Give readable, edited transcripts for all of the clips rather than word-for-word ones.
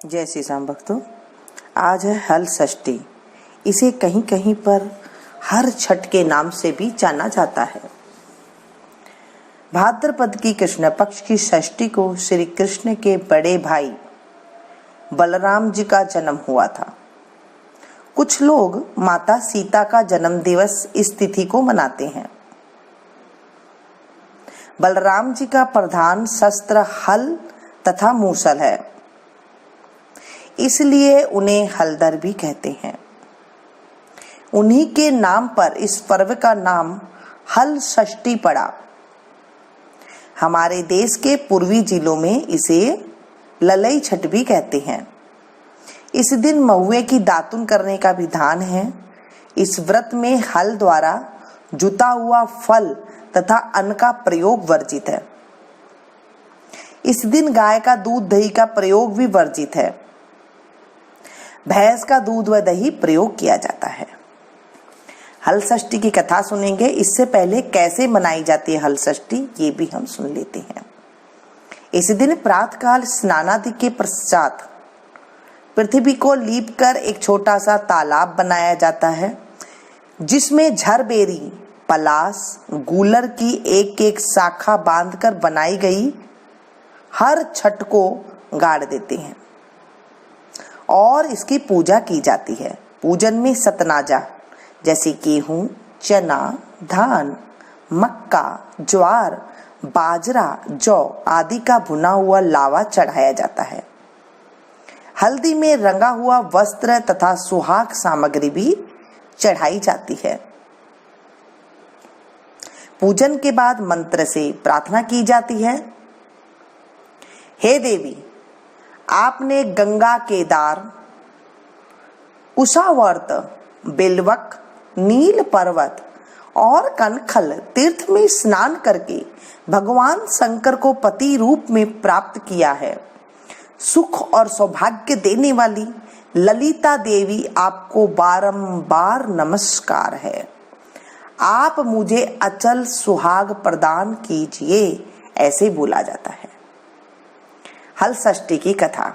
जय श्री राम भक्तों। आज है हल षष्ठी। इसे कहीं कहीं पर हर छठ के नाम से भी जाना जाता है। भाद्रपद की कृष्ण पक्ष की षष्ठी को श्री कृष्ण के बड़े भाई बलराम जी का जन्म हुआ था। कुछ लोग माता सीता का जन्म दिवस इस तिथि को मनाते हैं। बलराम जी का प्रधान शस्त्र हल तथा मूसल है, इसलिए उन्हें हलधर भी कहते हैं। उन्हीं के नाम पर इस पर्व का नाम हल षष्ठी पड़ा। हमारे देश के पूर्वी जिलों में इसे ललई छठ भी कहते हैं। इस दिन महुए की दातुन करने का विधान है। इस व्रत में हल द्वारा जुता हुआ फल तथा अन्न का प्रयोग वर्जित है। इस दिन गाय का दूध दही का प्रयोग भी वर्जित है। भैंस का दूध व दही प्रयोग किया जाता है। हल षष्ठी की कथा सुनेंगे। इससे पहले कैसे मनाई जाती है हल षष्ठी ये भी हम सुन लेते हैं। इस दिन प्रातःकाल स्नानादि के पश्चात पृथ्वी को लीप कर एक छोटा सा तालाब बनाया जाता है, जिसमें झरबेरी, पलास, गूलर की एक एक शाखा बांधकर बनाई गई हर छठ को गाड़ देते हैं और इसकी पूजा की जाती है। पूजन में सतनाजा जैसे गेहूं, चना, धान, मक्का, ज्वार, बाजरा, जौ आदि का भुना हुआ लावा चढ़ाया जाता है। हल्दी में रंगा हुआ वस्त्र तथा सुहाग सामग्री भी चढ़ाई जाती है। पूजन के बाद मंत्र से प्रार्थना की जाती है। हे देवी, आपने गंगा, केदार, कुशावर्त, बेलवक, नील पर्वत और कनखल तीर्थ में स्नान करके भगवान शंकर को पति रूप में प्राप्त किया है। सुख और सौभाग्य देने वाली ललिता देवी आपको बारंबार नमस्कार है। आप मुझे अचल सुहाग प्रदान कीजिए, ऐसे बोला जाता है। हल षष्ठी की कथा।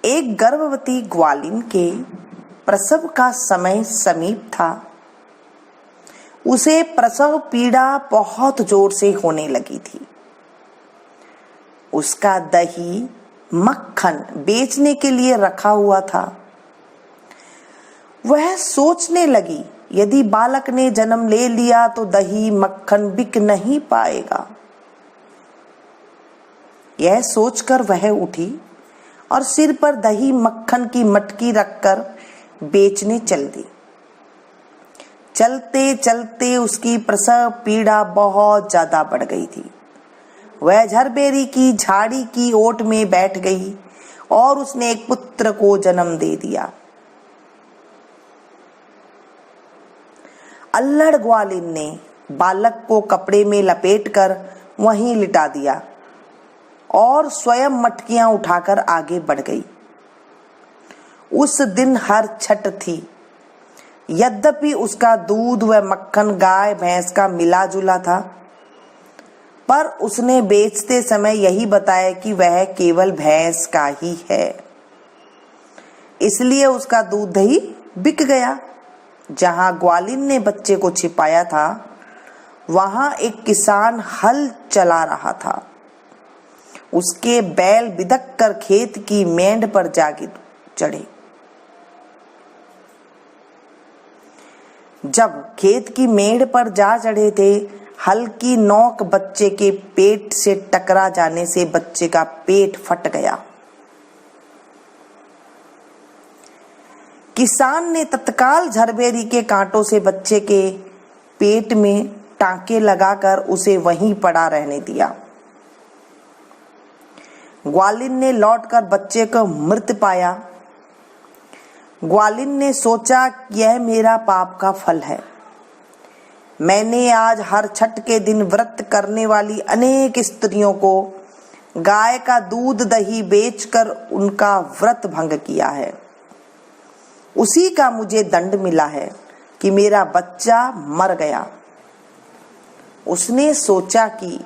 एक गर्भवती ग्वालिन के प्रसव का समय समीप था। उसे प्रसव पीड़ा बहुत जोर से होने लगी थी। उसका दही, मक्खन बेचने के लिए रखा हुआ था। वह सोचने लगी, यदि बालक ने जन्म ले लिया तो दही मक्खन बिक नहीं पाएगा। यह सोचकर वह उठी और सिर पर दही मक्खन की मटकी रखकर बेचने चल दी। चलते चलते उसकी प्रसव पीड़ा बहुत ज्यादा बढ़ गई थी। वह झरबेरी की झाड़ी की ओट में बैठ गई और उसने एक पुत्र को जन्म दे दिया। अल्लड़ ग्वालिन ने बालक को कपड़े में लपेटकर वहीं लिटा दिया और स्वयं मटकियां उठाकर आगे बढ़ गई। उस दिन हर छठ थी। यद्यपि उसका दूध व मक्खन गाय भैंस का मिला जुला था, पर उसने बेचते समय यही बताया कि वह केवल भैंस का ही है। इसलिए उसका दूध दही बिक गया। जहां ग्वालिन ने बच्चे को छिपाया था, वहां एक किसान हल चला रहा था। उसके बैल बिदक कर खेत की मेंढ पर जा चढ़े। जब खेत की मेंढ पर जा चढ़े थे, हल की नोक बच्चे के पेट से टकरा जाने से बच्चे का पेट फट गया। किसान ने तत्काल झरबेरी के कांटों से बच्चे के पेट में टांके लगाकर उसे वहीं पड़ा रहने दिया। ग्वालिन ने लौटकर बच्चे को मृत पाया। ग्वालिन ने सोचा, यह मेरा पाप का फल है। मैंने आज हर छठ के दिन व्रत करने वाली अनेक स्त्रियों को गाय का दूध दही बेचकर उनका व्रत भंग किया है। उसी का मुझे दंड मिला है कि मेरा बच्चा मर गया। उसने सोचा कि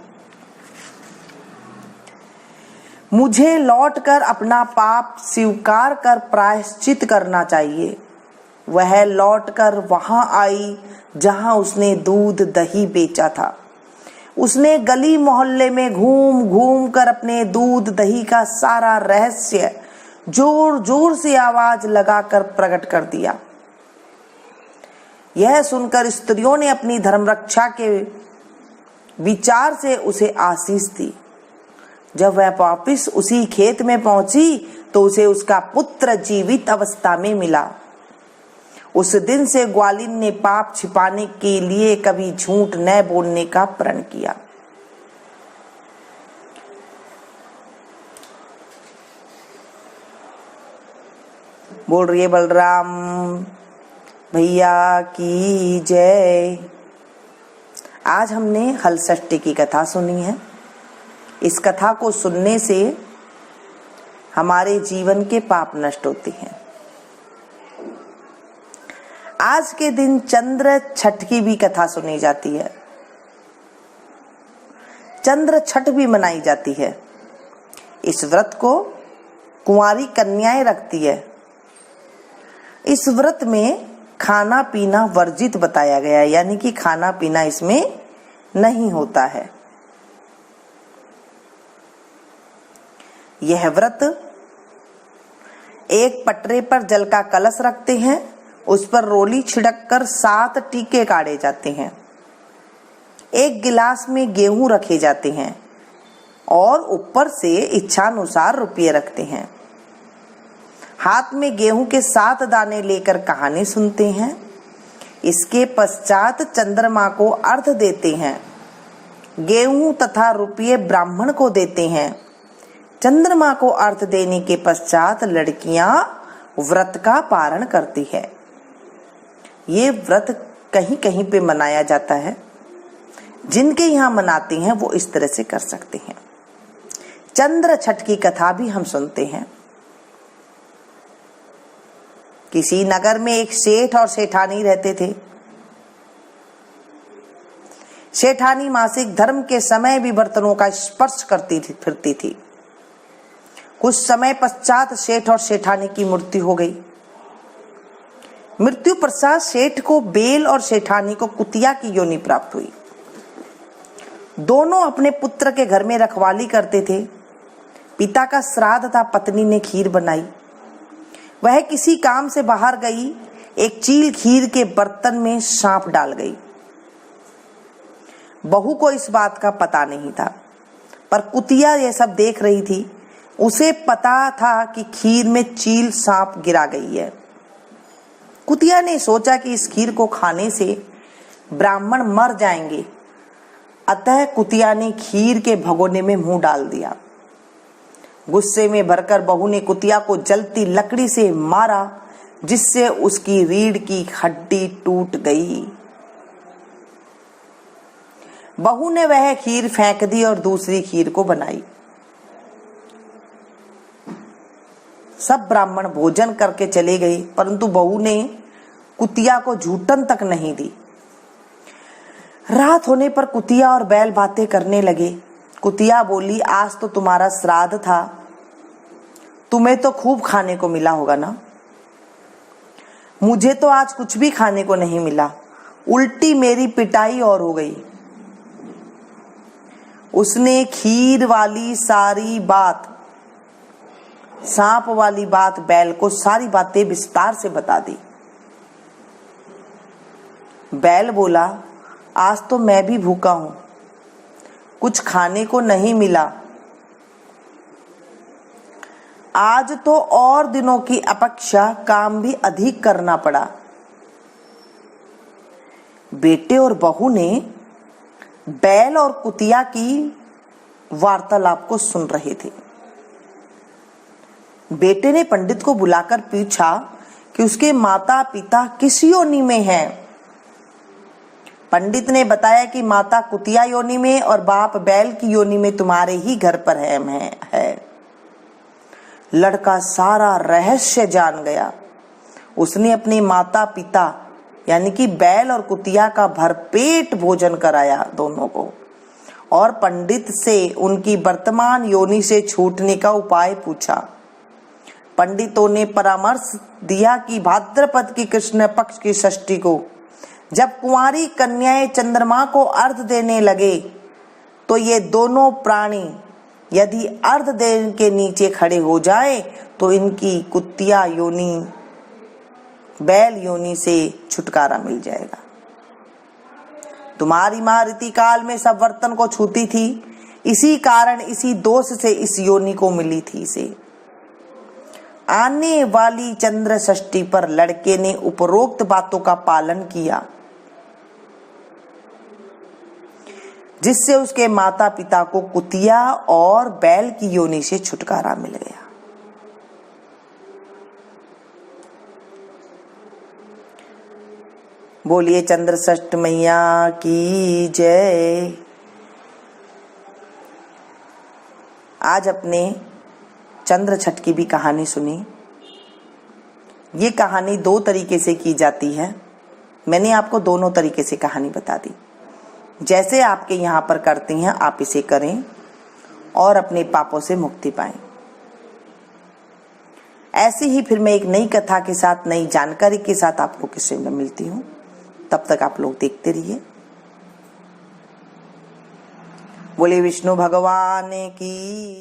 मुझे लौटकर अपना पाप स्वीकार कर प्रायश्चित करना चाहिए। वह लौटकर वहां आई जहां उसने दूध दही बेचा था। उसने गली मोहल्ले में घूम घूम कर अपने दूध दही का सारा रहस्य जोर जोर से आवाज लगाकर प्रकट कर दिया। यह सुनकर स्त्रियों ने अपनी धर्म रक्षा के विचार से उसे आशीष दी। जब वह वापिस उसी खेत में पहुंची तो उसे उसका पुत्र जीवित अवस्था में मिला। उस दिन से ग्वालिन ने पाप छिपाने के लिए कभी झूठ न बोलने का प्रण किया। बोल रही है बलराम भैया की जय। आज हमने हल षष्ठी की कथा सुनी है। इस कथा को सुनने से हमारे जीवन के पाप नष्ट होते हैं। आज के दिन चंद्र छठ की भी कथा सुनी जाती है। चंद्र छठ भी मनाई जाती है। इस व्रत को कुंवारी कन्याएं रखती है। इस व्रत में खाना पीना वर्जित बताया गया है, यानी कि खाना पीना इसमें नहीं होता है। यह व्रत एक पटरे पर जल का कलश रखते हैं, उस पर रोली छिड़क कर 7 टीके काढ़े जाते हैं। एक गिलास में गेहूं रखे जाते हैं और ऊपर से इच्छानुसार रुपये रखते हैं। हाथ में गेहूं के 7 दाने लेकर कहानी सुनते हैं। इसके पश्चात चंद्रमा को अर्घ देते हैं। गेहूं तथा रुपये ब्राह्मण को देते हैं। चंद्रमा को अर्घ देने के पश्चात लड़कियां व्रत का पारण करती है। ये व्रत कहीं कहीं पे मनाया जाता है। जिनके यहाँ मनाते हैं वो इस तरह से कर सकते हैं। चंद्र छठ की कथा भी हम सुनते हैं। किसी नगर में एक सेठ और सेठानी रहते थे। सेठानी मासिक धर्म के समय भी बर्तनों का स्पर्श करती फिरती थी। कुछ समय पश्चात सेठ और सेठानी की मृत्यु हो गई। मृत्यु पश्चात सेठ को बेल और सेठानी को कुतिया की योनि प्राप्त हुई। दोनों अपने पुत्र के घर में रखवाली करते थे। पिता का श्राद्ध था, पत्नी ने खीर बनाई। वह किसी काम से बाहर गई। एक चील खीर के बर्तन में सांप डाल गई। बहू को इस बात का पता नहीं था, पर कुतिया यह सब देख रही थी। उसे पता था कि खीर में चील सांप गिरा गई है। कुतिया ने सोचा कि इस खीर को खाने से ब्राह्मण मर जाएंगे। अतः कुतिया ने खीर के भगोने में मुंह डाल दिया। गुस्से में भरकर बहू ने कुतिया को जलती लकड़ी से मारा, जिससे उसकी रीढ़ की हड्डी टूट गई। बहू ने वह खीर फेंक दी और दूसरी खीर को बनाई। सब ब्राह्मण भोजन करके चले गए, परंतु बहू ने कुतिया को झूठन तक नहीं दी। रात होने पर कुतिया और बैल बातें करने लगे। कुतिया बोली, आज तो तुम्हारा श्राद्ध था, तुम्हें तो खूब खाने को मिला होगा ना। मुझे तो आज कुछ भी खाने को नहीं मिला, उल्टी मेरी पिटाई और हो गई। उसने खीर वाली सारी बात, सांप वाली बात बैल को सारी बातें विस्तार से बता दी। बैल बोला, आज तो मैं भी भूखा हूं, कुछ खाने को नहीं मिला। आज तो और दिनों की अपेक्षा काम भी अधिक करना पड़ा। बेटे और बहू ने बैल और कुतिया की वार्तालाप को सुन रहे थे। बेटे ने पंडित को बुलाकर पूछा कि उसके माता पिता किस योनि में हैं। पंडित ने बताया कि माता कुतिया योनि में और बाप बैल की योनि में तुम्हारे ही घर पर है। लड़का सारा रहस्य जान गया। उसने अपने माता पिता यानी कि बैल और कुतिया का भरपेट भोजन कराया दोनों को, और पंडित से उनकी वर्तमान योनि से छूटने का उपाय पूछा। पंडितों ने परामर्श दिया कि भाद्रपद की कृष्ण पक्ष की षष्ठी को जब कुंवारी कन्याएं चंद्रमा को अर्घ देने लगे तो ये दोनों प्राणी यदि अर्घ देने के नीचे खड़े हो जाएं तो इनकी कुत्तिया योनि बैल योनि से छुटकारा मिल जाएगा। तुम्हारी माँ ऋतिकाल में सब बर्तन को छूती थी, इसी कारण इसी दोष से इस योनि को मिली थी इसे। आने वाली चंद्र षष्ठी पर लड़के ने उपरोक्त बातों का पालन किया, जिससे उसके माता पिता को कुतिया और बैल की योनि से छुटकारा मिल गया। बोलिए चंद्र षष्ठ मैया की जय। आज अपने चंद्र छठ की भी कहानी सुनी। ये कहानी दो तरीके से की जाती है। मैंने आपको दोनों तरीके से कहानी बता दी। जैसे आपके यहाँ पर करती हैं आप इसे करें और अपने पापों से मुक्ति पाएं। ऐसे ही फिर मैं एक नई कथा के साथ, नई जानकारी के साथ आपको किसी में मिलती हूँ। तब तक आप लोग देखते रहिए। बोले विष्णु भगवान की।